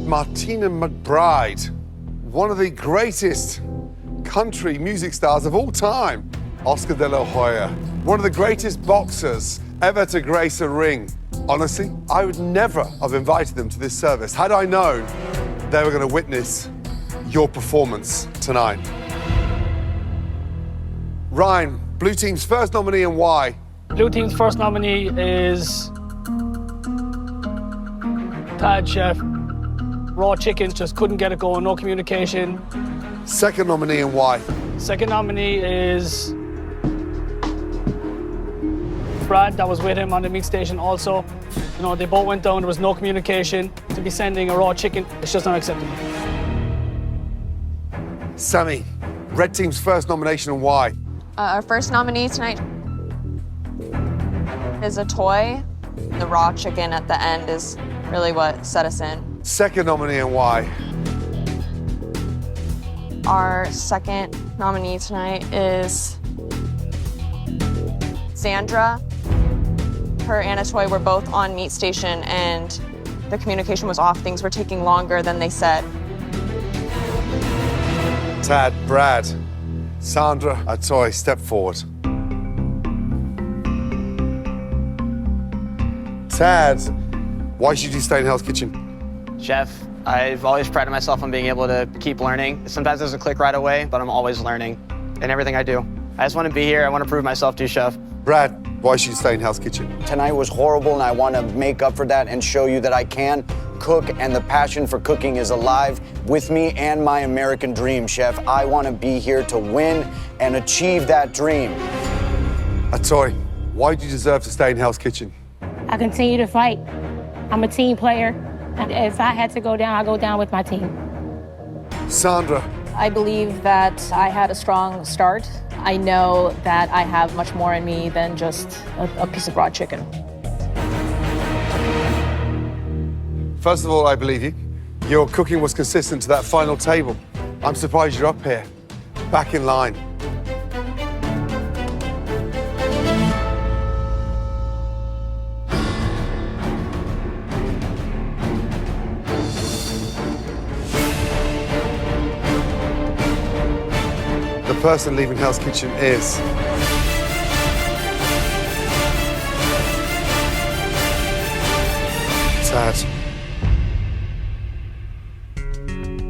Martina McBride, one of the greatest country music stars of all time, Oscar de la Hoya, one of the greatest boxers ever to grace a ring. Honestly, I would never have invited them to this service had I known they were going to witness your performance tonight. Ryan, Blue Team's first nominee and why? Blue Team's first nominee is Tad Chef. Raw chicken, just couldn't get it going, no communication. Second nominee and why? Second nominee is Brad, that was with him on the meat station also. You know, they both went down, there was no communication. To be sending a raw chicken, it's just unacceptable. Sammy, Red Team's first nomination and why? Our first nominee tonight is a toy. The raw chicken at the end is really what set us in. Second nominee and why? Our second nominee tonight is Sandra. Her and a toy were both on meat station and the communication was off. Things were taking longer than they said. Tad, Brad, Sandra, Atoy, step forward. Tad, why should you stay in Hell's Kitchen? Chef, I've always prided myself on being able to keep learning. Sometimes it doesn't click right away, but I'm always learning in everything I do. I just want to be here. I want to prove myself to you, Chef. Brad, why should you stay in Hell's Kitchen? Tonight was horrible, and I want to make up for that and show you that I can cook, and the passion for cooking is alive with me and my American dream, Chef. I want to be here to win and achieve that dream. Atoy, why do you deserve to stay in Hell's Kitchen? I continue to fight. I'm a team player. And if I had to go down, I go down with my team. Sandra. I believe that I had a strong start. I know that I have much more in me than just a piece of raw chicken. First of all, I believe you. Your cooking was consistent to that final table. I'm surprised you're up here, back in line. The person leaving Hell's Kitchen is... Tad.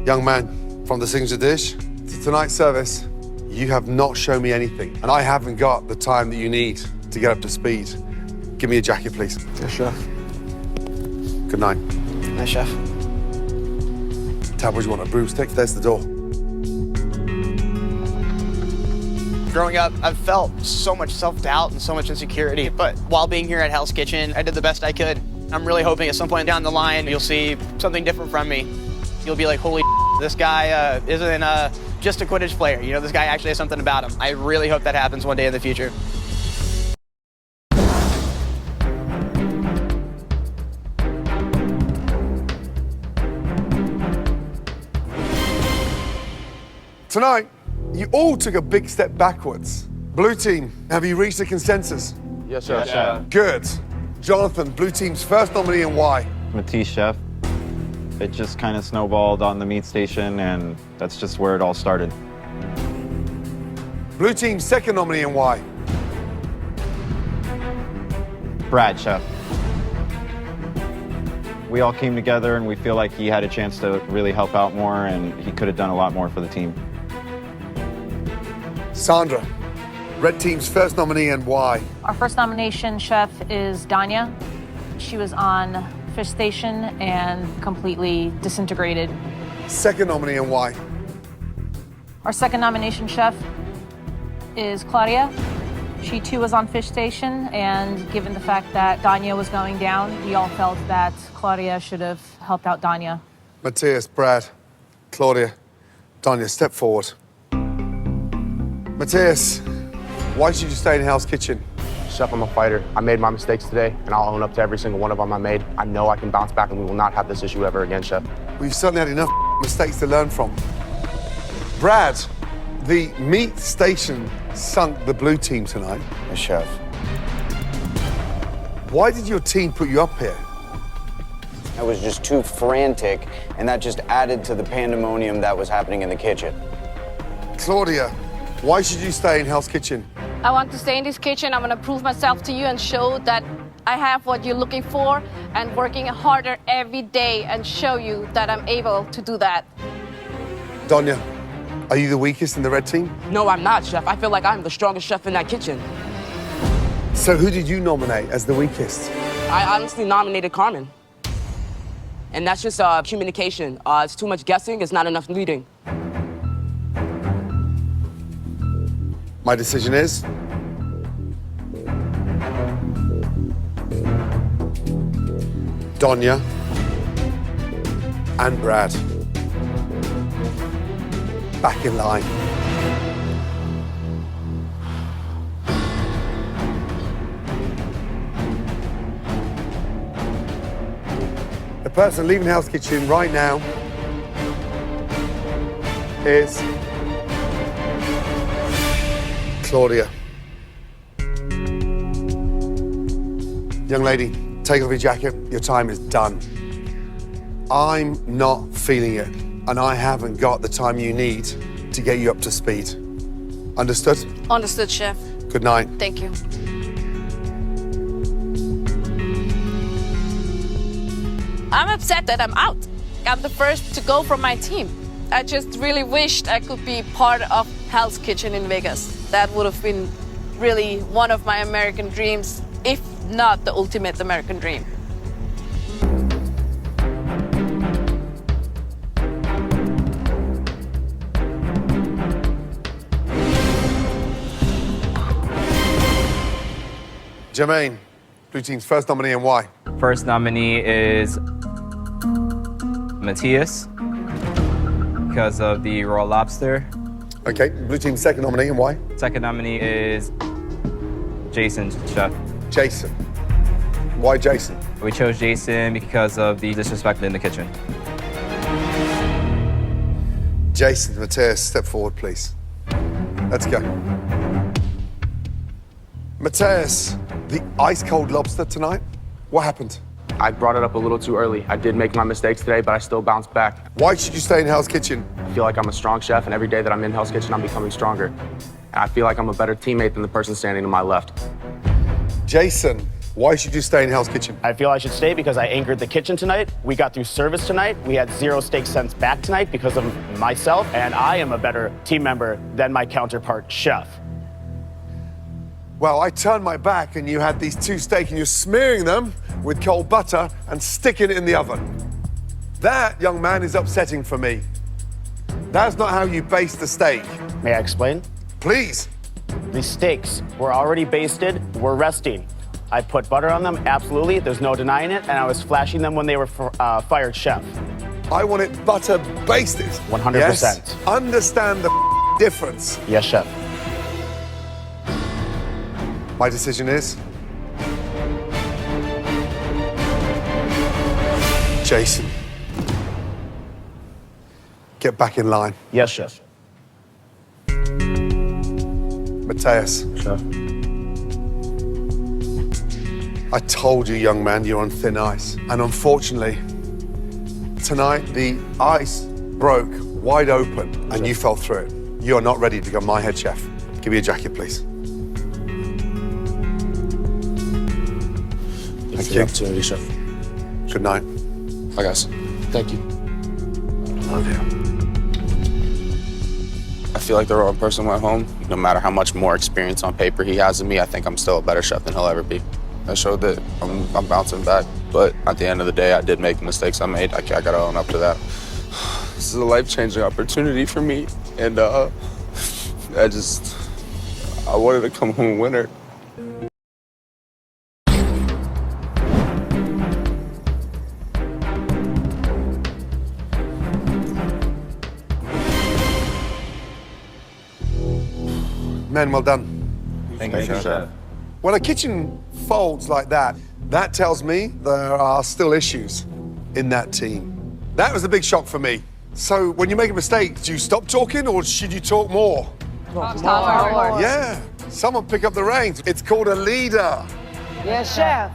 Young man, from the signature dish to tonight's service, you have not shown me anything, and I haven't got the time that you need to get up to speed. Give me a jacket, please. Yes, Chef. Good night. Nice, Chef. Tad, what do you want, a broomstick? There's the door. Growing up, I've felt so much self-doubt and so much insecurity, but while being here at Hell's Kitchen, I did the best I could. I'm really hoping at some point down the line, you'll see something different from me. You'll be like, holy this guy isn't just a Quidditch player. You know, this guy actually has something about him. I really hope that happens one day in the future. Tonight, you all took a big step backwards. Blue team, have you reached a consensus? Yes, sir. Yes, sir. Good. Jonathan, Blue team's first nominee and why? Matisse, Chef. It just kind of snowballed on the meat station, and that's just where it all started. Blue team's second nominee and why? Brad, Chef. We all came together, and we feel like he had a chance to really help out more, and he could have done a lot more for the team. Sandra, Red team's first nominee and why? Our first nomination, Chef, is Danya. She was on Fish Station and completely disintegrated. Second nominee and why? Our second nomination, Chef, is Claudia. She too was on Fish Station, and given the fact that Danya was going down, we all felt that Claudia should have helped out Danya. Matthias, Brad, Claudia, Danya, step forward. Matthias, why should you stay in Hell's Kitchen? Chef, I'm a fighter. I made my mistakes today, and I'll own up to every single one of them I made. I know I can bounce back, and we will not have this issue ever again, Chef. We've certainly had enough mistakes to learn from. Brad, the meat station sunk the blue team tonight. Yes, Chef. Why did your team put you up here? I was just too frantic, and that just added to the pandemonium that was happening in the kitchen. Claudia, why should you stay in Hell's Kitchen? I want to stay in this kitchen. I'm going to prove myself to you and show that I have what you're looking for and working harder every day and show you that I'm able to do that. Donya, are you the weakest in the red team? No, I'm not, Chef. I feel like I'm the strongest chef in that kitchen. So who did you nominate as the weakest? I honestly nominated Carmen. And that's just communication. It's too much guessing, it's not enough leading. My decision is... Donya and Brad. Back in line. The person leaving Hell's Kitchen right now is Claudia. Young lady, take off your jacket. Your time is done. I'm not feeling it, and I haven't got the time you need to get you up to speed. Understood? Understood, Chef. Good night. Thank you. I'm upset that I'm out. I'm the first to go from my team. I just really wished I could be part of Hell's Kitchen in Vegas. That would have been really one of my American dreams, if not the ultimate American dream. Jermaine, Blue Team's first nominee and why? First nominee is Matthias because of the raw lobster. Okay, Blue Team's second nominee and why? Second nominee is Jason, chef. Jason. Why Jason? We chose Jason because of the disrespect in the kitchen. Jason, Matthias, step forward, please. Let's go. Matthias, the ice-cold lobster tonight, what happened? I brought it up a little too early. I did make my mistakes today, but I still bounced back. Why should you stay in Hell's Kitchen? I feel like I'm a strong chef, and every day that I'm in Hell's Kitchen, I'm becoming stronger. And I feel like I'm a better teammate than the person standing to my left. Jason, why should you stay in Hell's Kitchen? I feel I should stay because I anchored the kitchen tonight. We got through service tonight. We had 0 steak cents back tonight because of myself, and I am a better team member than my counterpart chef. Well, I turned my back and you had these 2 steak and you're smearing them with cold butter and sticking it in the oven. That, young man, is upsetting for me. That's not how you baste the steak. May I explain? Please. The steaks were already basted, we're resting. I put butter on them, absolutely, there's no denying it, and I was flashing them when they were fired, chef. I want it butter basted. 100%. Yes? Understand the difference. Yes, chef. My decision is... Jason. Get back in line. Yes, chef. Matthias. Chef. I told you, young man, you're on thin ice. And unfortunately, tonight the ice broke wide open and you fell through it. You are not ready to become my head chef. Give me a jacket, please. Thank you. Opportunity, chef. Good night. Bye, guys. Thank you. Love you. I feel like the wrong person went home. No matter how much more experience on paper he has than me, I think I'm still a better chef than he'll ever be. I showed that I'm bouncing back, but at the end of the day, I did make the mistakes I made. I gotta own up to that. This is a life-changing opportunity for me, and I wanted to come home a winner. Men, well done. Thank you, chef. When a kitchen folds like that, that tells me there are still issues in that team. That was a big shock for me. So when you make a mistake, do you stop talking or should you talk more? Talk more. Yeah, someone pick up the reins. It's called a leader. Yes, chef.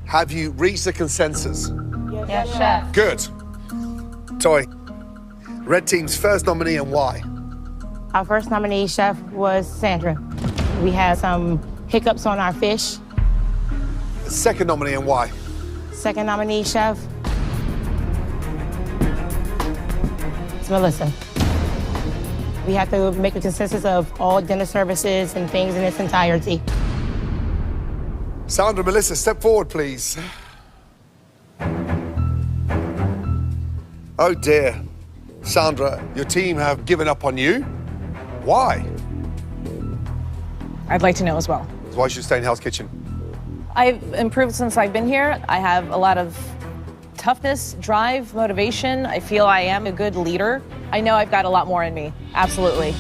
Have you reached a consensus? Yes, Yes, chef. Good. Toy, red team's first nominee and why? Our first nominee, chef, was Sandra. We had some hiccups on our fish. Second nominee and why? Second nominee, chef, it's Melissa. We have to make a consensus of all dinner services and things in its entirety. Sandra, Melissa, step forward, please. Oh dear. Sandra, your team have given up on you. Why? I'd like to know as well. Why should you stay in Hell's Kitchen? I've improved since I've been here. I have a lot of toughness, drive, motivation. I feel I am a good leader. I know I've got a lot more in me, absolutely.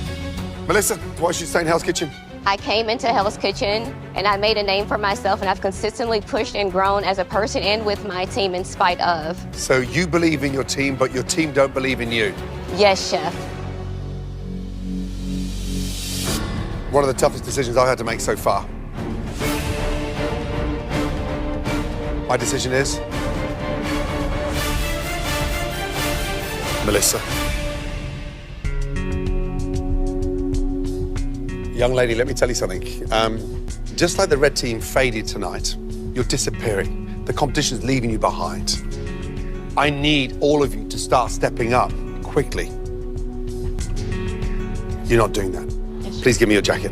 Melissa, why should you stay in Hell's Kitchen? I came into Hell's Kitchen and I made a name for myself, and I've consistently pushed and grown as a person and with my team in spite of. So you believe in your team, but your team don't believe in you. Yes, chef. One of the toughest decisions I've had to make so far. My decision is Melissa. Young lady, let me tell you something. Just like the red team faded tonight, you're disappearing. The competition's leaving you behind. I need all of you to start stepping up quickly. You're not doing that. Please give me your jacket.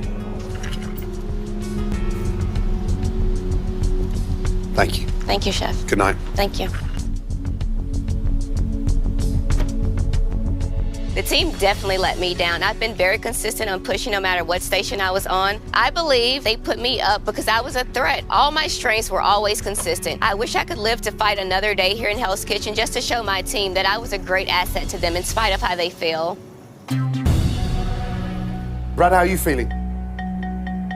Thank you. Thank you, chef. Good night. Thank you. The team definitely let me down. I've been very consistent on pushing no matter what station I was on. I believe they put me up because I was a threat. All my strengths were always consistent. I wish I could live to fight another day here in Hell's Kitchen just to show my team that I was a great asset to them in spite of how they feel. Brad, how are you feeling?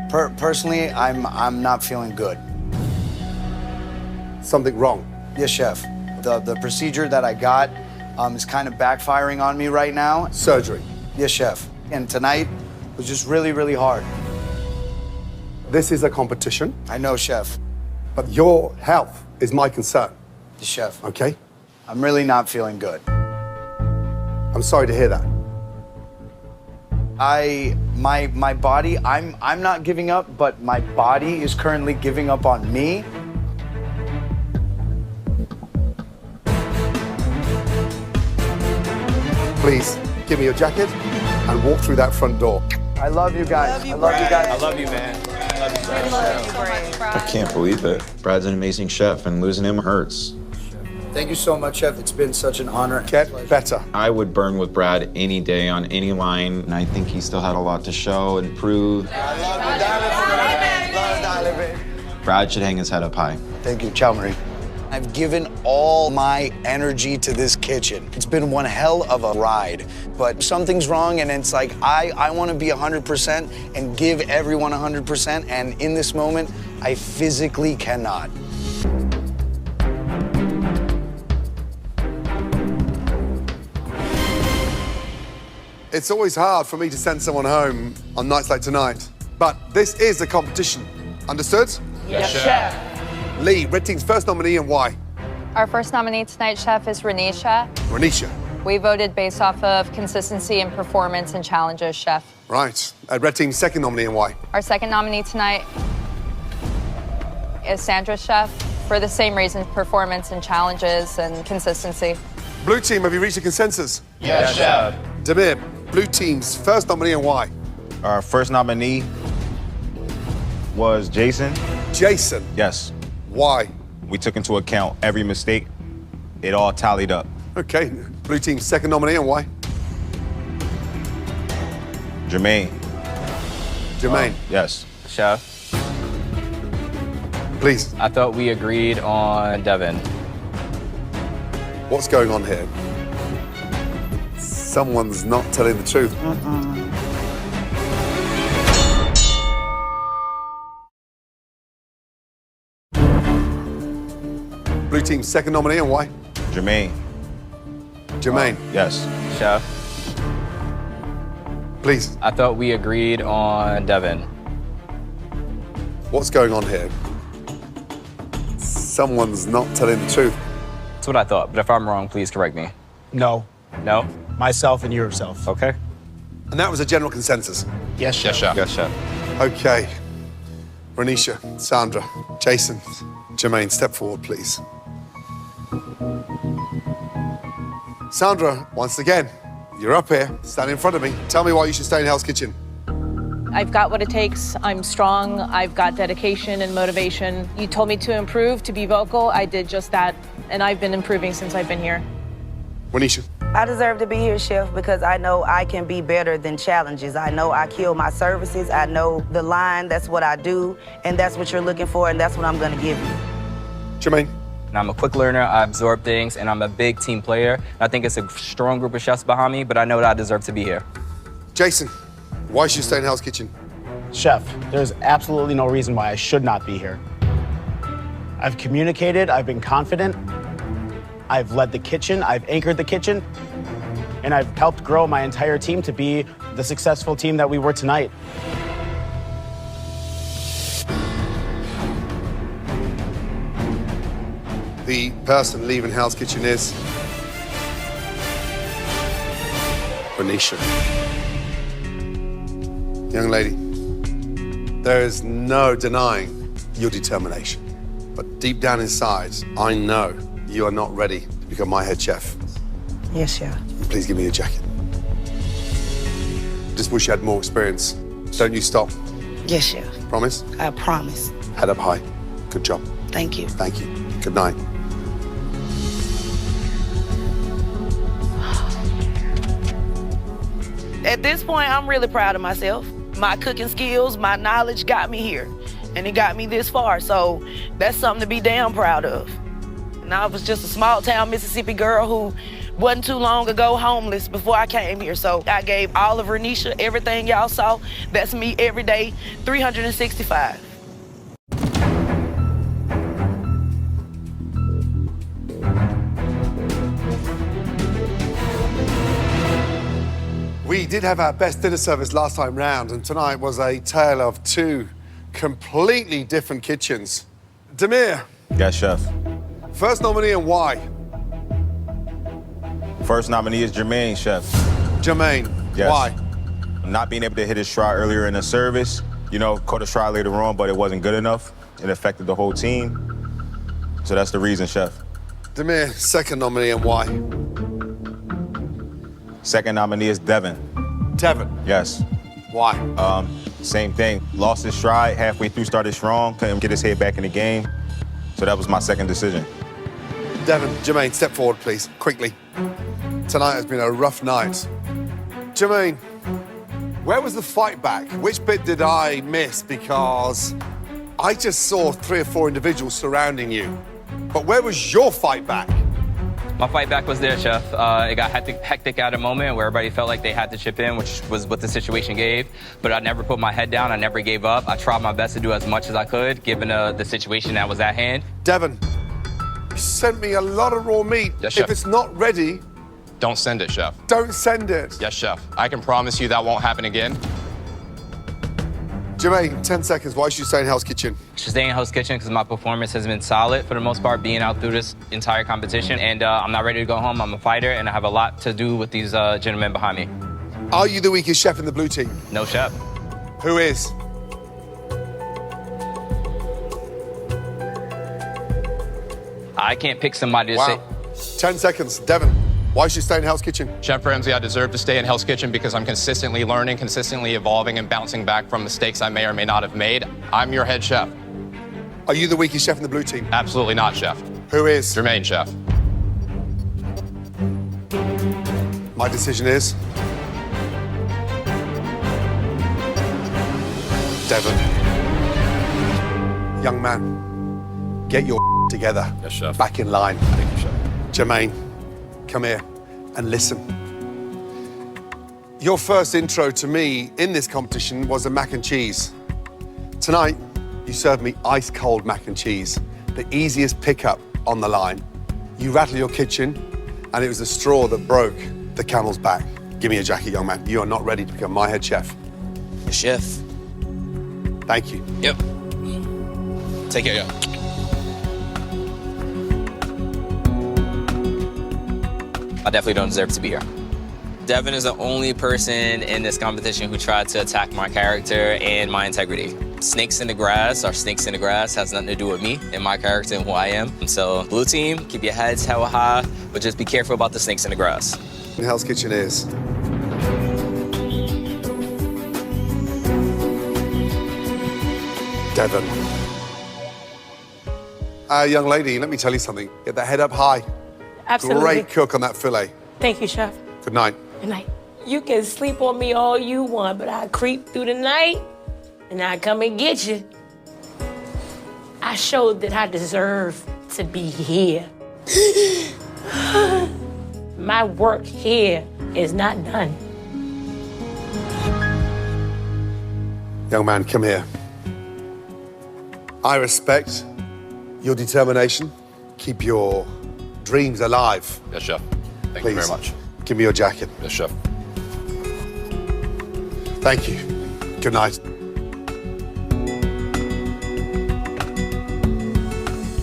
Personally, I'm not feeling good. Something wrong? Yes, chef. The procedure that I got is kind of backfiring on me right now. Surgery? Yes, chef. And tonight was just really, really hard. This is a competition. I know, chef. But your health is my concern. Yes, chef. Okay? I'm really not feeling good. I'm sorry to hear that. My body, I'm not giving up, but my body is currently giving up on me. Please, give me your jacket and walk through that front door. I love you guys. I love you guys. I love you, man. I love you, Brad. I can't believe it. Brad's an amazing chef, and losing him hurts. Thank you so much, chef. It's been such an honor. Get better. I would burn with Brad any day on any line, and I think he still had a lot to show and prove. I love you, darling. Brad should hang his head up high. Thank you, Chow Marie. I've given all my energy to this kitchen. It's been one hell of a ride, but something's wrong, and it's like I want to be 100% and give everyone 100%, and in this moment, I physically cannot. It's always hard for me to send someone home on nights like tonight, but this is a competition. Understood? Yes, chef. Lee, red team's first nominee and why? Our first nominee tonight, chef, is Renisha. Renisha. We voted based off of consistency and performance and challenges, chef. Right. Red team's second nominee and why? Our second nominee tonight is Sandra, chef, for the same reasons, performance and challenges and consistency. Blue team, have you reached a consensus? Yes, chef. Demir, blue team's first nominee and why? Our first nominee was Jason. Jason. Yes. Why? We took into account every mistake. It all tallied up. Okay. Blue team's second nominee and why? Jermaine. Jermaine. Yes. Chef, Please. I thought we agreed on Devin. What's going on here? Someone's not telling the truth. Blue team's second nominee and why? Jermaine. Jermaine. Yes. Chef, Please. I thought we agreed on Devin. What's going on here? Someone's not telling the truth. That's what I thought, but if I'm wrong, please correct me. No. No? Myself and yourself. Okay. And that was a general consensus. Yes, Chef. Yes, Chef. Yes, Chef. Okay. Renisha, Sandra, Jason, Jermaine, step forward, please. Sandra, once again, you're up here, stand in front of me. Tell me why you should stay in Hell's Kitchen. I've got what it takes. I'm strong. I've got dedication and motivation. You told me to improve, to be vocal. I did just that, and I've been improving since I've been here. Renisha. I deserve to be here, Chef, because I know I can be better than challenges. I know I kill my services. I know the line, that's what I do, and that's what you're looking for, and that's what I'm gonna give you. Jermaine. And I'm a quick learner, I absorb things, and I'm a big team player. I think it's a strong group of chefs behind me, but I know that I deserve to be here. Jason, why should you stay in Hell's Kitchen? Chef, there's absolutely no reason why I should not be here. I've communicated, I've been confident, I've led the kitchen, I've anchored the kitchen, and I've helped grow my entire team to be the successful team that we were tonight. The person leaving Hell's Kitchen is Renisha. Young lady, there is no denying your determination. But deep down inside, I know you are not ready to become my head chef. Yes, Chef. Please give me your jacket. Just wish you had more experience. Don't you stop. Yes, Chef. Promise? I promise. Head up high. Good job. Thank you. Thank you. Good night. At this point, I'm really proud of myself. My cooking skills, my knowledge got me here, and it got me this far, so that's something to be damn proud of. And I was just a small-town Mississippi girl who wasn't too long ago homeless before I came here, so I gave all of Renisha everything y'all saw. That's me every day, 365. We did have our best dinner service last time round, and tonight was a tale of two completely different kitchens. Demir. Yes, Chef. First nominee and why? First nominee is Jermaine, Chef. Jermaine. Yes. Why? Not being able to hit his stride earlier in the service. You know, caught a stride later on, but it wasn't good enough. It affected the whole team. So that's the reason, Chef. Demir, second nominee and why? Second nominee is Devin. Devin. Yes. Why? Same thing. Lost his stride halfway through, started strong, couldn't get his head back in the game. So that was my second decision. Devin, Jermaine, step forward, please, quickly. Tonight has been a rough night. Jermaine, where was the fight back? Which bit did I miss? Because I just saw 3 or 4 individuals surrounding you. But where was your fight back? My fight back was there, Chef. It got hectic at a moment where everybody felt like they had to chip in, which was what the situation gave. But I never put my head down. I never gave up. I tried my best to do as much as I could, given the situation that was at hand. Devin, you sent me a lot of raw meat. Yes, Chef. If it's not ready, don't send it, Chef. don't send it. Yes, Chef. I can promise you that won't happen again. Jermaine, 10 seconds. Why should you stay in Hell's Kitchen? Just staying in Hell's Kitchen because my performance has been solid for the most part, being out through this entire competition. And I'm not ready to go home. I'm a fighter, and I have a lot to do with these gentlemen behind me. Are you the weakest chef in the blue team? No, Chef. Who is? I can't pick somebody to Wow. say. 10 seconds. Devin, why should you stay in Hell's Kitchen? Chef Ramsay, I deserve to stay in Hell's Kitchen because I'm consistently learning, consistently evolving, and bouncing back from mistakes I may or may not have made. I'm your head chef. Are you the weakest chef in the blue team? Absolutely not, Chef. Who is? Jermaine, Chef. My decision is Devin. Young man, get your together. Yes, Chef. Back in line. Thank you, Chef. Jermaine, come here and listen. Your first intro to me in this competition was a mac and cheese. Tonight, you served me ice cold mac and cheese, the easiest pickup on the line. You rattled your kitchen, and it was the straw that broke the camel's back. Give me a jacket, young man. You are not ready to become my head chef. Chef. Thank you. Yep. Take care, yeah. I definitely don't deserve to be here. Devin is the only person in this competition who tried to attack my character and my integrity. Snakes in the grass are snakes in the grass, has nothing to do with me and my character and who I am. So blue team, keep your heads held high, but just be careful about the snakes in the grass. Hell's Kitchen is Devon. Young lady, let me tell you something. Get that head up high. Absolutely. Great cook on that fillet. Thank you, Chef. Good night. Good night. You can sleep on me all you want, but I creep through the night and I come and get you. I showed that I deserve to be here. My work here is not done. Young man, come here. I respect your determination. Keep your dreams alive. Yes, Chef. Thank Please. you very much. Give me your jacket. Yes, Chef. Thank you. Good night.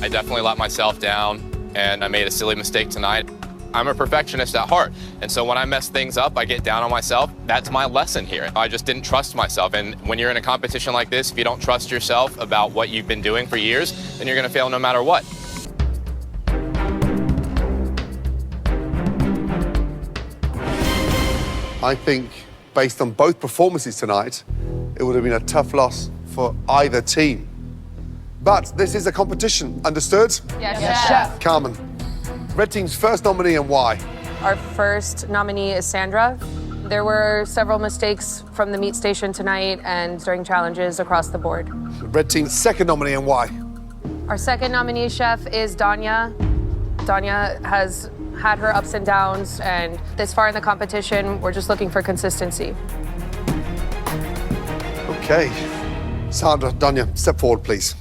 I definitely let myself down, and I made a silly mistake tonight. I'm a perfectionist at heart, and so when I mess things up, I get down on myself. That's my lesson here. I just didn't trust myself, and when you're in a competition like this, if you don't trust yourself about what you've been doing for years, then you're gonna fail no matter what. I think, based on both performances tonight, it would have been a tough loss for either team. But this is a competition, understood? Yes, Chef. Carmen, red team's first nominee and why? Our first nominee is Sandra. There were several mistakes from the meat station tonight and during challenges across the board. Red team's second nominee and why? Our second nominee, Chef, is Danya. Danya has had her ups and downs, and this far in the competition, we're just looking for consistency. Okay. Sandra, Danya, step forward, please.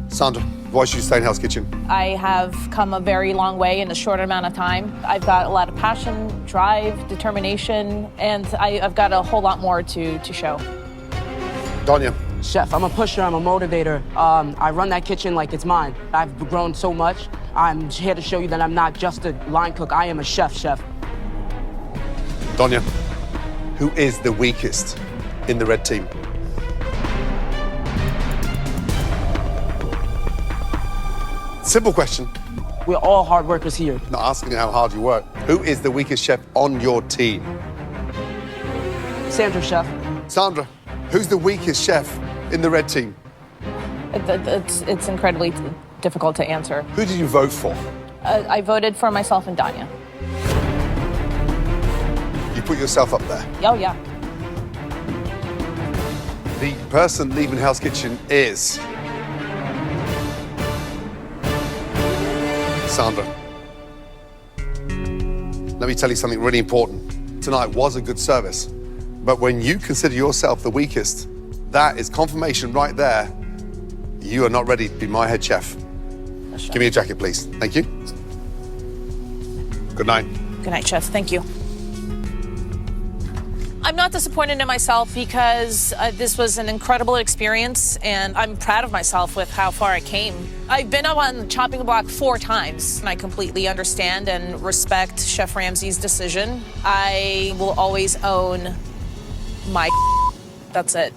Sandra, why should you stay in Hell's Kitchen? I have come a very long way in a short amount of time. I've got a lot of passion, drive, determination, and I've got a whole lot more to show. Danya. Chef, I'm a pusher, I'm a motivator. I run that kitchen like it's mine. I've grown so much. I'm here to show you that I'm not just a line cook, I am a chef. Danya, who is the weakest in the red team? Simple question. We're all hard workers here. Not asking how hard you work. Who is the weakest chef on your team? Sandra, Chef. Sandra, who's the weakest chef in the red team? It's incredibly difficult to answer. Who did you vote for? I voted for myself and Danya. You put yourself up there. Oh, yeah. The person leaving Hell's Kitchen is Sandra. Let me tell you something really important. Tonight was a good service, but when you consider yourself the weakest, that is confirmation right there. You are not ready to be my head chef. Give me a jacket, please. Thank you. Good night. Good night, Chef. Thank you. I'm not disappointed in myself because this was an incredible experience, and I'm proud of myself with how far I came. I've been up on the chopping block 4 times, and I completely understand and respect Chef Ramsay's decision. I will always own my That's it.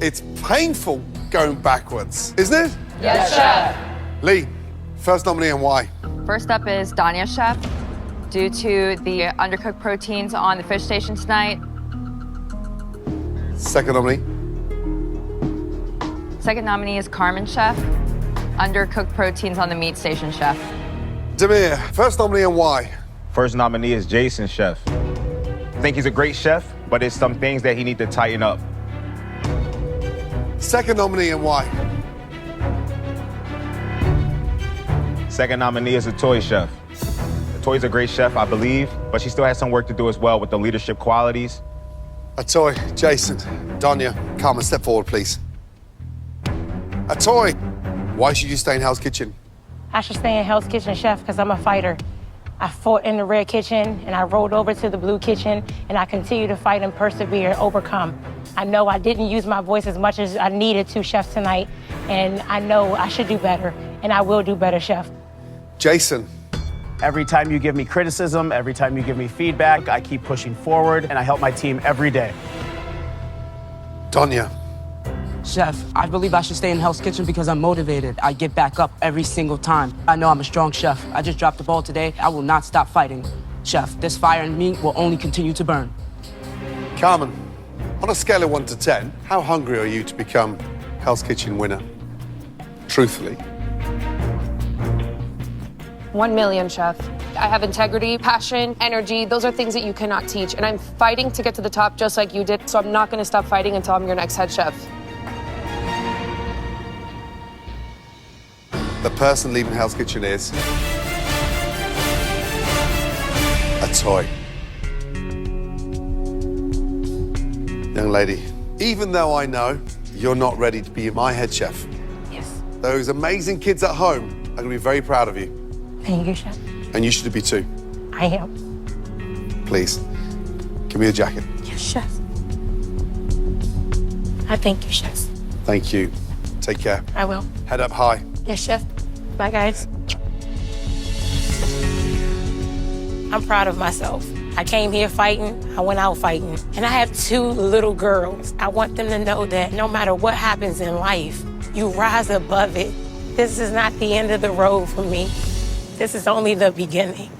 It's painful going backwards, isn't it? Yes, Chef. Lee, first nominee and why? First up is Danya, Chef. Due to the undercooked proteins on the fish station tonight. Second nominee? Second nominee is Carmen, Chef. Undercooked proteins on the meat station, Chef. Demir, first nominee and why? First nominee is Jason, Chef. I think he's a great chef, but there's some things that he needs to tighten up. Second nominee and why? Second nominee is Atoy, Chef. Atoy's a great chef, I believe, but she still has some work to do as well with the leadership qualities. Atoy, Jason, Danya, Carmen, step forward, please. Atoy, why should you stay in Hell's Kitchen? I should stay in Hell's Kitchen, Chef, because I'm a fighter. I fought in the red kitchen, and I rolled over to the blue kitchen, and I continue to fight and persevere and overcome. I know I didn't use my voice as much as I needed to, Chef, tonight, and I know I should do better, and I will do better, Chef. Jason. Every time you give me criticism, every time you give me feedback, I keep pushing forward, and I help my team every day. Donya. Chef, I believe I should stay in Hell's Kitchen because I'm motivated. I get back up every single time. I know I'm a strong chef. I just dropped the ball today. I will not stop fighting. Chef, this fire in me will only continue to burn. Carmen, on a scale of 1 to 10, how hungry are you to become Hell's Kitchen winner? Truthfully. 1 million, Chef. I have integrity, passion, energy. Those are things that you cannot teach. And I'm fighting to get to the top just like you did. So I'm not going to stop fighting until I'm your next head chef. The person leaving Hell's Kitchen is a toy. Young lady, even though I know you're not ready to be my head chef, yes, those amazing kids at home are going to be very proud of you. Thank you, Chef. And you should be too. I am. Please, give me your jacket. Yes, Chef. I thank you, Chef. Thank you. Take care. I will. Head up high. Yes, Chef. Bye, guys. I'm proud of myself. I came here fighting, I went out fighting. And I have 2 little girls. I want them to know that no matter what happens in life, you rise above it. This is not the end of the road for me. This is only the beginning.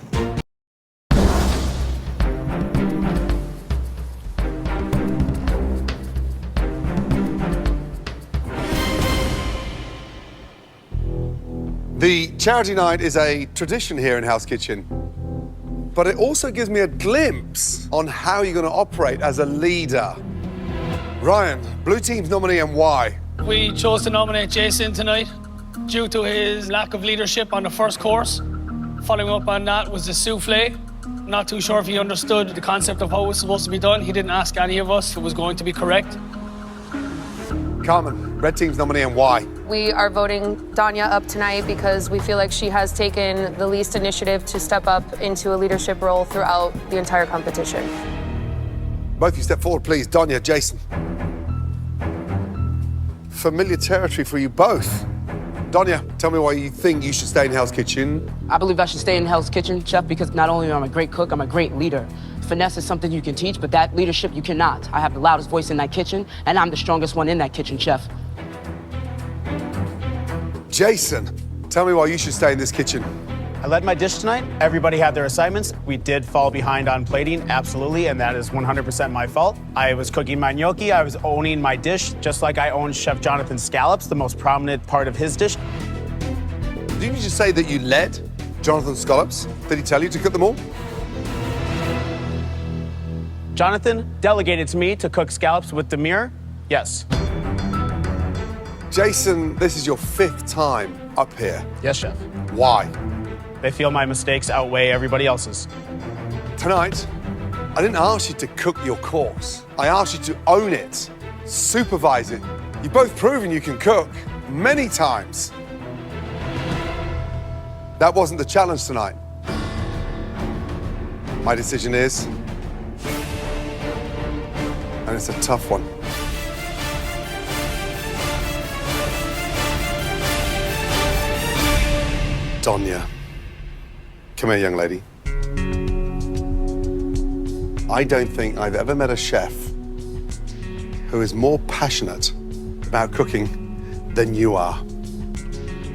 The charity night is a tradition here in Hell's Kitchen, but it also gives me a glimpse on how you're going to operate as a leader. Ryan, blue team's nominee and why? We chose to nominate Jason tonight due to his lack of leadership on the first course. Following up on that was the souffle. Not too sure if he understood the concept of how it was supposed to be done. He didn't ask any of us if it was going to be correct. Carmen, red team's nominee and why? We are voting Donya up tonight because we feel like she has taken the least initiative to step up into a leadership role throughout the entire competition. Both of you step forward, please. Donya, Jason. Familiar territory for you both. Donya, tell me why you think you should stay in Hell's Kitchen. I believe I should stay in Hell's Kitchen, Chef, because not only am I a great cook, I'm a great leader. Finesse is something you can teach, but that leadership you cannot. I have the loudest voice in that kitchen, and I'm the strongest one in that kitchen, Chef. Jason, tell me why you should stay in this kitchen. I led my dish tonight. Everybody had their assignments. We did fall behind on plating, absolutely, and that is 100% my fault. I was cooking my gnocchi. I was owning my dish, just like I owned Chef Jonathan's scallops, the most prominent part of his dish. Didn't you just say that you led Jonathan's scallops? Did he tell you to cook them all? Jonathan delegated to me to cook scallops with Demir. Yes. Jason, this is your 5th time up here. Yes, Chef. Why? They feel my mistakes outweigh everybody else's. Tonight, I didn't ask you to cook your course. I asked you to own it, supervise it. You've both proven you can cook many times. That wasn't the challenge tonight. My decision is, and it's a tough one. Donya. Come here, young lady. I don't think I've ever met a chef who is more passionate about cooking than you are.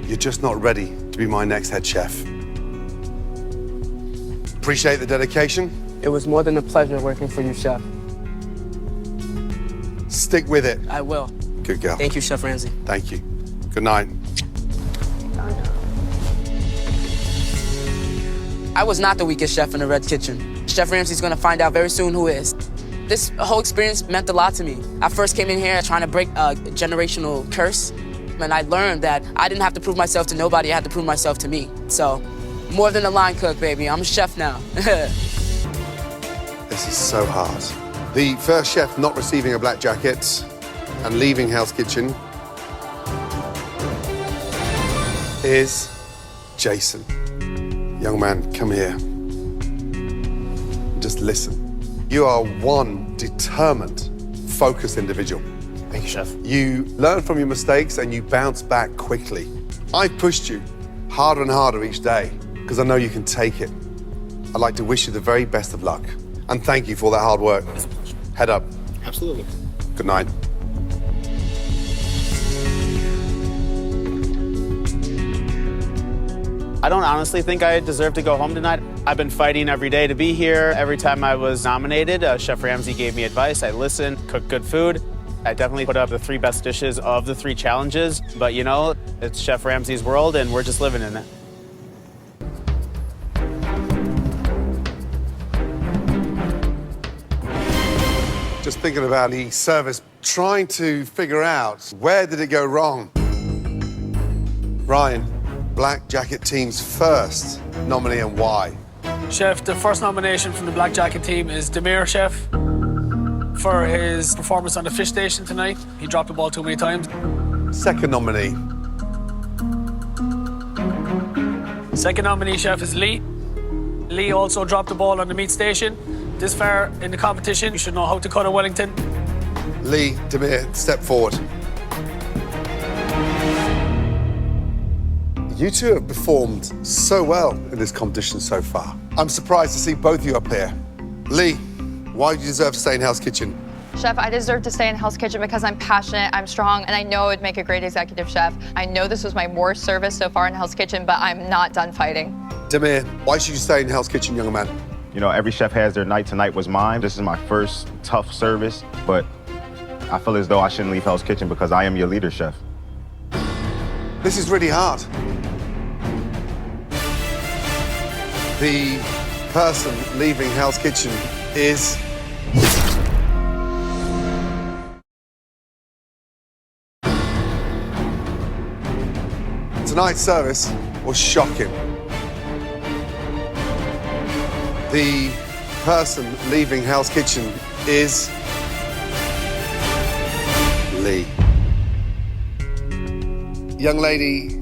You're just not ready to be my next head chef. Appreciate the dedication. It was more than a pleasure working for you, Chef. Stick with it. I will. Good girl. Thank you, Chef Ramsay. Thank you. Good night. I was not the weakest chef in the Red Kitchen. Chef Ramsay's gonna find out very soon who is. This whole experience meant a lot to me. I first came in here trying to break a generational curse, and I learned that I didn't have to prove myself to nobody, I had to prove myself to me. So, more than a line cook, baby, I'm a chef now. This is so hard. The first chef not receiving a black jacket and leaving Hell's Kitchen is Jason. Young man, come here. just listen. You are one determined, focused individual. Thank you, Chef. You learn from your mistakes and you bounce back quickly. I pushed you harder and harder each day because I know you can take it. I'd like to wish you the very best of luck and thank you for all that hard work. Head up. Absolutely. Good night. I don't honestly think I deserve to go home tonight. I've been fighting every day to be here. Every time I was nominated, Chef Ramsay gave me advice. I listened, cooked good food. I definitely put up the 3 best dishes of the 3 challenges. But you know, it's Chef Ramsay's world and we're just living in it. Just thinking about the service, trying to figure out where did it go wrong. Ryan, Black Jacket team's first nominee and why? Chef, the first nomination from the Black Jacket team is Demir, Chef, for his performance on the fish station tonight. He dropped the ball too many times. Second nominee. Second nominee, Chef, is Lee. Lee also dropped the ball on the meat station. This far in the competition, you should know how to cut a Wellington. Lee, Demir, step forward. You two have performed so well in this competition so far. I'm surprised to see both of you up here. Lee, why do you deserve to stay in Hell's Kitchen? Chef, I deserve to stay in Hell's Kitchen because I'm passionate, I'm strong, and I know I would make a great executive chef. I know this was my worst service so far in Hell's Kitchen, but I'm not done fighting. Demir, why should you stay in Hell's Kitchen, young man? You know, every chef has their night. Tonight was mine. This is my first tough service, but I feel as though I shouldn't leave Hell's Kitchen because I am your leader, chef. This is really hard. The person leaving Hell's Kitchen is... Tonight's service was shocking. The person leaving Hell's Kitchen is... Lee. Young lady,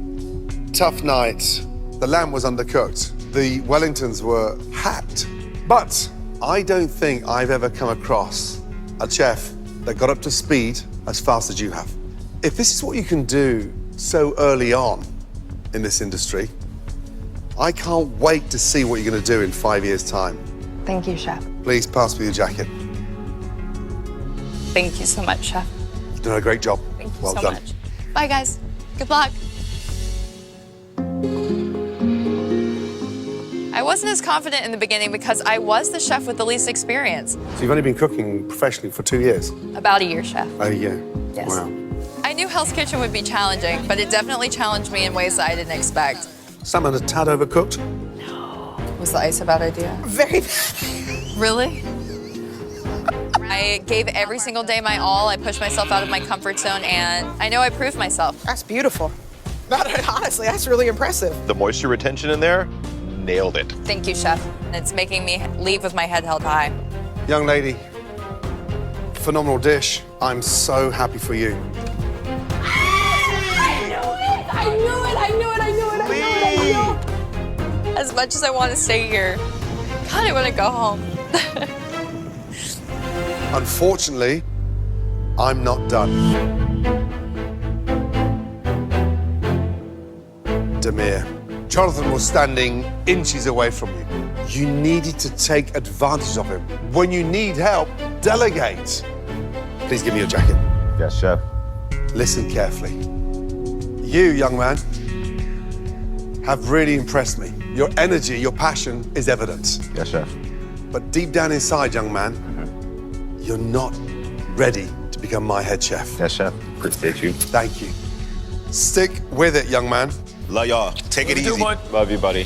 tough night. The lamb was undercooked. The Wellingtons were hacked. But I don't think I've ever come across a chef that got up to speed as fast as you have. If this is what you can do so early on in this industry, I can't wait to see what you're going to do in 5 years' time. Thank you, Chef. Please pass me your jacket. Thank you so much, Chef. You've done a great job. Thank you well so done. much. Bye, guys. Good luck. I wasn't as confident in the beginning because I was the chef with the least experience. So you've only been cooking professionally for 2 years? About a year, Chef. Oh, yeah. Yes. Wow. I knew Hell's Kitchen would be challenging, but it definitely challenged me in ways that I didn't expect. Salmon a tad overcooked? Was the ice a bad idea? Very bad. Really? I gave every single day my all. I pushed myself out of my comfort zone, and I know I proved myself. That's beautiful. Honestly, that's really impressive. The moisture retention in there, nailed it. Thank you, Chef. It's making me leave with my head held high. Young lady, phenomenal dish. I'm so happy for you. As much as I want to stay here, God, I want to go home. Unfortunately, I'm not done. Demir, Jonathan was standing inches away from you. You needed to take advantage of him. When you need help, delegate. Please give me your jacket. Yes, chef. Listen carefully. You, young man, have really impressed me. Your energy, your passion is evident. Yes, chef. But deep down inside, young man, you're not ready to become my head chef. Yes, chef. Appreciate you. Thank you. Stick with it, young man. Love y'all. Take it easy. Love you, buddy.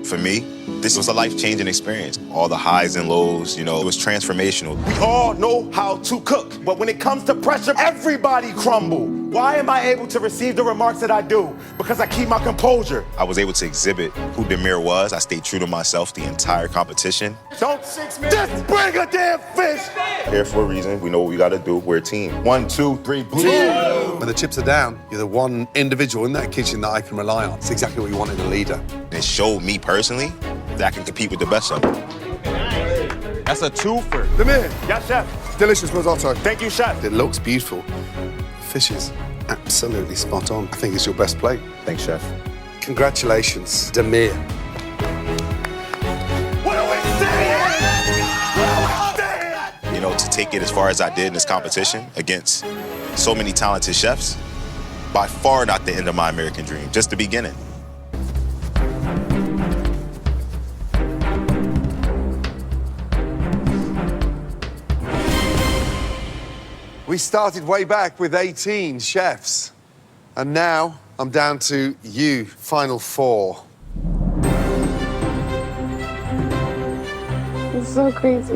For me, this was a life-changing experience. All the highs and lows, you know, it was transformational. We all know how to cook, but when it comes to pressure, everybody crumble. Why am I able to receive the remarks that I do? Because I keep my composure. I was able to exhibit who Demir was. I stayed true to myself the entire competition. Don't 6 minutes. Just bring a damn fish. Here for a reason. We know what we gotta do. We're a team. 1, 2, 3, boom. When the chips are down, you're the one individual in that kitchen that I can rely on. It's exactly what you want in a leader. It showed me personally that can compete with the best of them. That's a twofer. Demir. Yes, chef. Delicious risotto. Thank you, chef. It looks beautiful. Fish is absolutely spot on. I think it's your best plate. Thanks, chef. Congratulations, Demir. What are we saying? You know, to take it as far as I did in this competition against so many talented chefs, by far not the end of my American dream, just the beginning. We started way back with 18 chefs, and now I'm down to you, final 4. It's so crazy.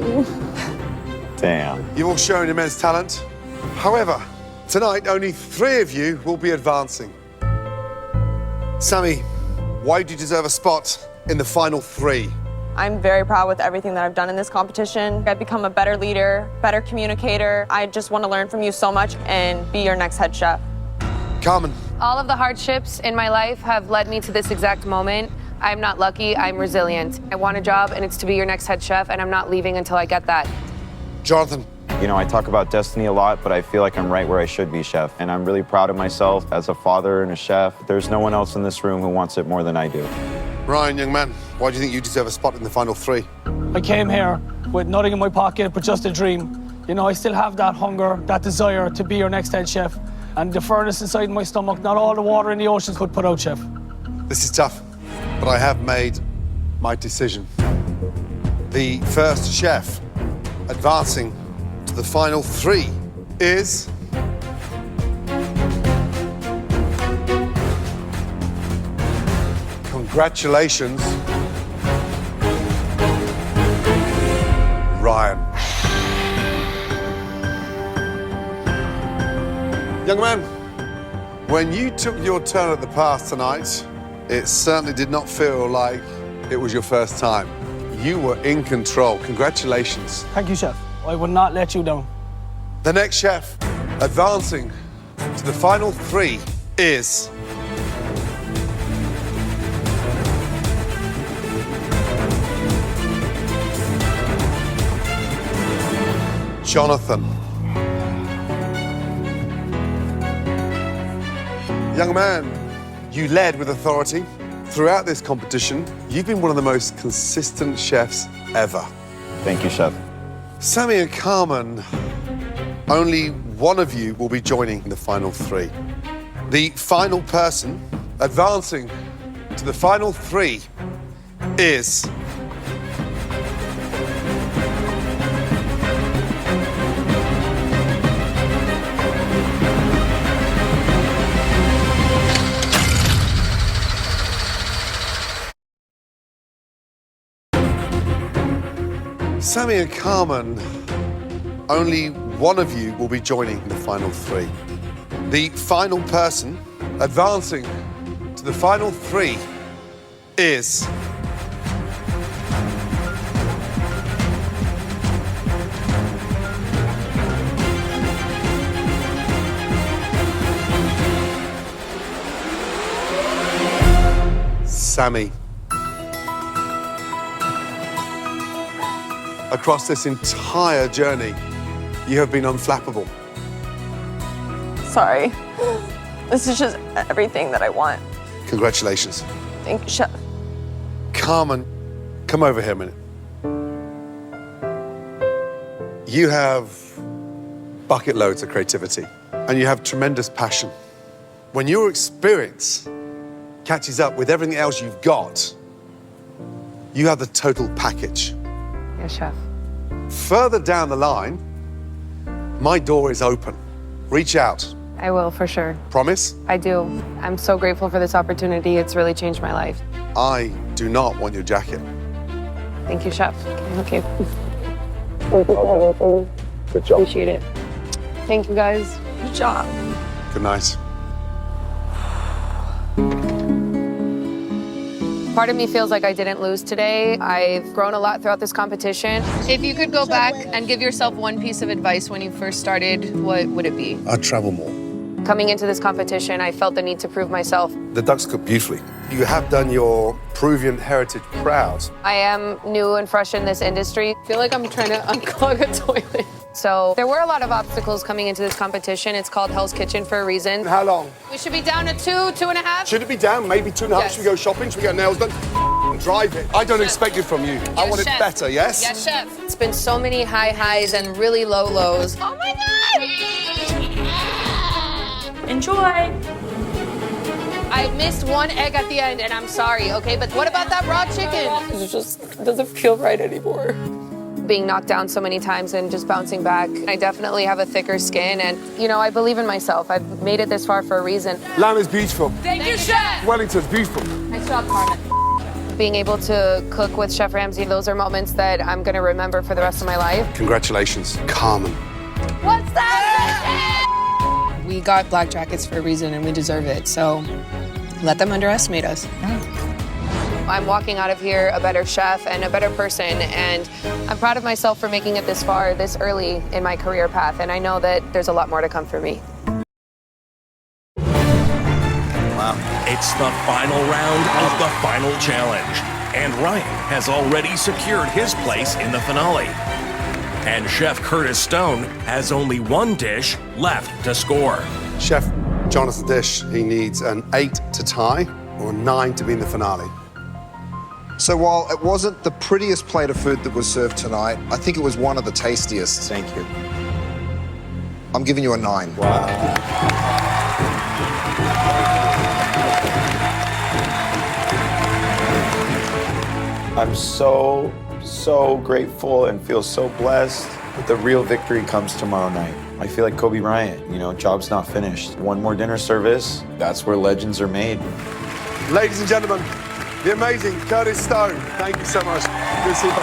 Damn. You've all shown immense talent. However, tonight only 3 of you will be advancing. Sammy, why do you deserve a spot in the final 3? I'm very proud with everything that I've done in this competition. I've become a better leader, better communicator. I just want to learn from you so much and be your next head chef. Carmen. All of the hardships in my life have led me to this exact moment. I'm not lucky, I'm resilient. I want a job and it's to be your next head chef, and I'm not leaving until I get that. Jonathan. You know, I talk about destiny a lot, but I feel like I'm right where I should be, chef. And I'm really proud of myself as a father and a chef. There's no one else in this room who wants it more than I do. Ryan, young man, why do you think you deserve a spot in the final 3? I came here with nothing in my pocket but just a dream. You know, I still have that hunger, that desire to be your next head chef. And the furnace inside my stomach, not all the water in the ocean could put out, chef. This is tough, but I have made my decision. The first chef advancing to the final 3 is... Congratulations, Ryan. Young man, when you took your turn at the pass tonight, it certainly did not feel like it was your first time. You were in control. Congratulations. Thank you, chef. I will not let you down. The next chef advancing to the final 3 is... Jonathan. Young man, you led with authority. Throughout this competition, you've been one of the most consistent chefs ever. Thank you, chef. Sammy and Carmen, only one of you will be joining the final 3. The final person advancing to the final 3 is... Sammy and Carmen, only one of you will be joining the final 3. The final person advancing to the final 3 is... Sammy. Across this entire journey, you have been unflappable. Sorry. This is just everything that I want. Congratulations. Thank you, chef. Carmen, come over here a minute. You have bucket loads of creativity, and you have tremendous passion. When your experience catches up with everything else you've got, you have the total package. Yes, chef. Further down the line, my door is open. Reach out. I will, for sure. Promise? I do. I'm so grateful for this opportunity. It's really changed my life. I do not want your jacket. Thank you, chef. Okay. Good job. Appreciate it. Thank you, guys. Good job. Good night. Part of me feels like I didn't lose today. I've grown a lot throughout this competition. If you could go back and give yourself one piece of advice when you first started, what would it be? I'd travel more. Coming into this competition, I felt the need to prove myself. The ducks cook beautifully. You have done your Peruvian heritage proud. I am new and fresh in this industry. I feel like I'm trying to unclog a toilet. So there were a lot of obstacles coming into this competition. It's called Hell's Kitchen for a reason. How long? We should be down to 2.5. Should it be down? Maybe 2.5? Yes. Should we go shopping? Should we get nails done? Drive it. I don't expect it from you. I want chef. it better, yes? Yes, chef. It's been so many high highs and really low lows. Oh my God! Enjoy. I missed one egg at the end, and I'm sorry, okay? But what about that raw chicken? It just doesn't feel right anymore. Being knocked down so many times and just bouncing back, I definitely have a thicker skin, and, you know, I believe in myself. I've made it this far for a reason. Lamb is beautiful. Thank you, Chef! Wellington's beautiful. Nice job, Carmen. Being able to cook with Chef Ramsay, those are moments that I'm gonna remember for the rest of my life. Congratulations, Carmen. What's that? We got black jackets for a reason and we deserve it, so let them underestimate us. I'm walking out of here a better chef and a better person, and I'm proud of myself for making it this far, this early in my career path, and I know that there's a lot more to come for me. Wow. It's the final round of the final challenge, and Ryan has already secured his place in the finale. And Chef Curtis Stone has only one dish left to score. Chef Jonathan Dish, he needs an 8 to tie or a 9 to be in the finale. So while it wasn't the prettiest plate of food that was served tonight, I think it was one of the tastiest. Thank you. I'm giving you a 9. Wow. I'm so grateful and feel so blessed. But the real victory comes tomorrow night. I feel like Kobe Bryant, you know, job's not finished. One more dinner service, that's where legends are made. Ladies and gentlemen, the amazing Curtis Stone. Thank you so much. Good to see you.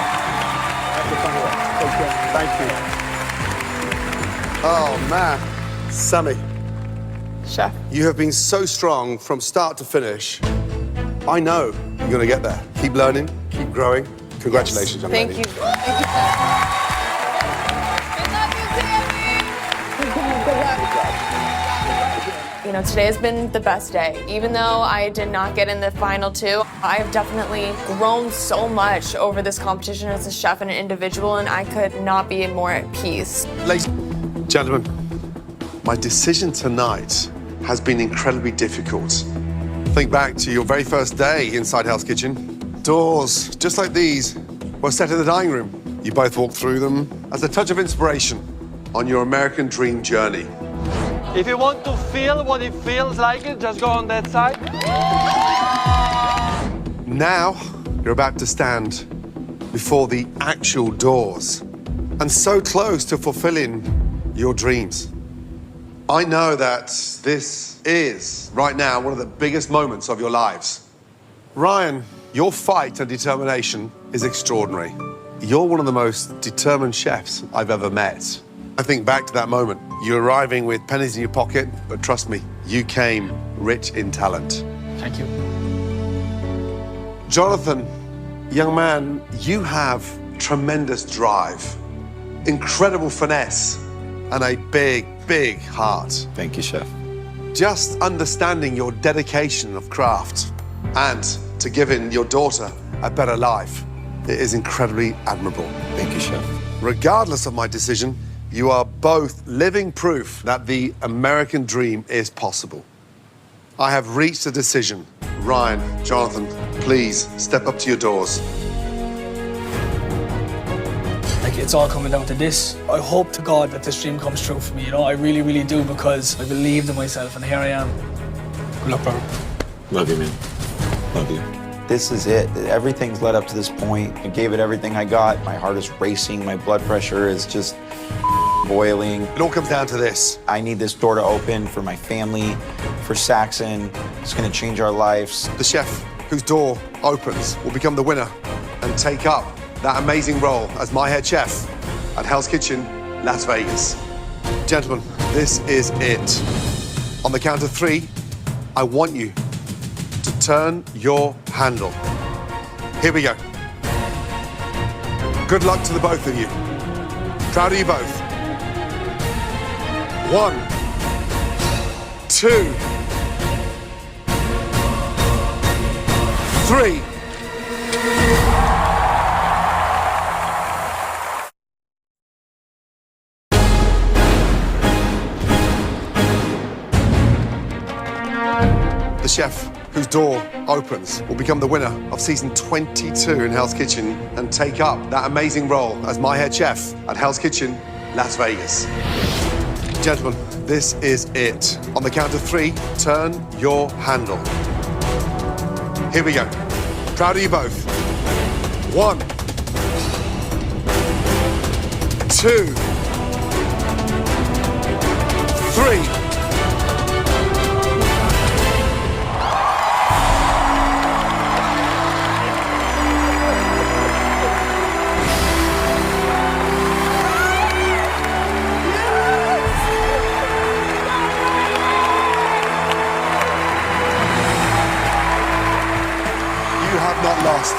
Thank you. Oh, man. Sammy. Chef. You have been so strong from start to finish. I know you're going to get there. Keep learning, keep growing. Congratulations, young lady. Thank you. You know, today has been the best day. Even though I did not get in the final 2, I have definitely grown so much over this competition as a chef and an individual, and I could not be more at peace. Ladies and gentlemen, my decision tonight has been incredibly difficult. Think back to your very first day inside Hell's Kitchen. Doors, just like these, were set in the dining room. You both walked through them as a touch of inspiration on your American dream journey. If you want to feel what it feels like, just go on that side. Now, you're about to stand before the actual doors and so close to fulfilling your dreams. I know that this is, right now, one of the biggest moments of your lives. Ryan, your fight and determination is extraordinary. You're one of the most determined chefs I've ever met. I think back to that moment. You arriving with pennies in your pocket, but trust me, you came rich in talent. Thank you. Jonathan, young man, you have tremendous drive, incredible finesse, and a big, big heart. Thank you, Chef. Just understanding your dedication of craft and to giving your daughter a better life, it is incredibly admirable. Thank you, Chef. Regardless of my decision, you are both living proof that the American dream is possible. I have reached a decision. Ryan, Jonathan, please step up to your doors. Like, it's all coming down to this. I hope to God that this dream comes true for me, you know? I really, really do, because I believed in myself, and here I am. Good luck, brother. Love you, man. Love you. This is it. Everything's led up to this point. I gave it everything I got. My heart is racing. My blood pressure is just boiling. It all comes down to this. I need this door to open for my family, for Saxon. It's going to change our lives. The chef whose door opens will become the winner and take up that amazing role as my head chef at Hell's Kitchen, Las Vegas. Gentlemen, this is it. On the count of 3, I want you to turn your handle. Here we go. Good luck to the both of you. Proud of you both. 1, 2. 3. The chef whose door opens will become the winner of season 22 in Hell's Kitchen and take up that amazing role as my head chef at Hell's Kitchen, Las Vegas. Gentlemen, this is it. On the count of 3, turn your handle. Here we go. Proud of you both. 1, 2, 3. Not lost.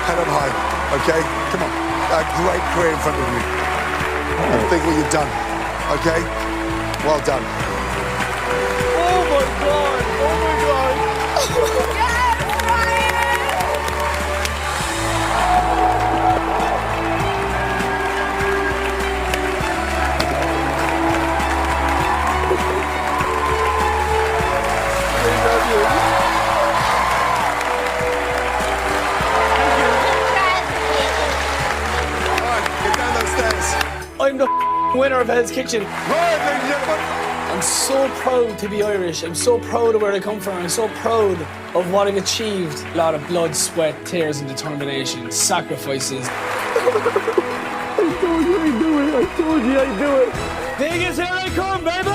Head on high, okay? Come on. A great career in front of you. Think what you've done, okay? Well done. Oh my God! Oh my God! I'm the winner of Hell's Kitchen. Right, ladies and gentlemen. I'm so proud to be Irish. I'm so proud of where I come from. I'm so proud of what I've achieved. A lot of blood, sweat, tears and determination, sacrifices. I told you I'd do it. I told you I'd do it. Vegas, here I come, baby!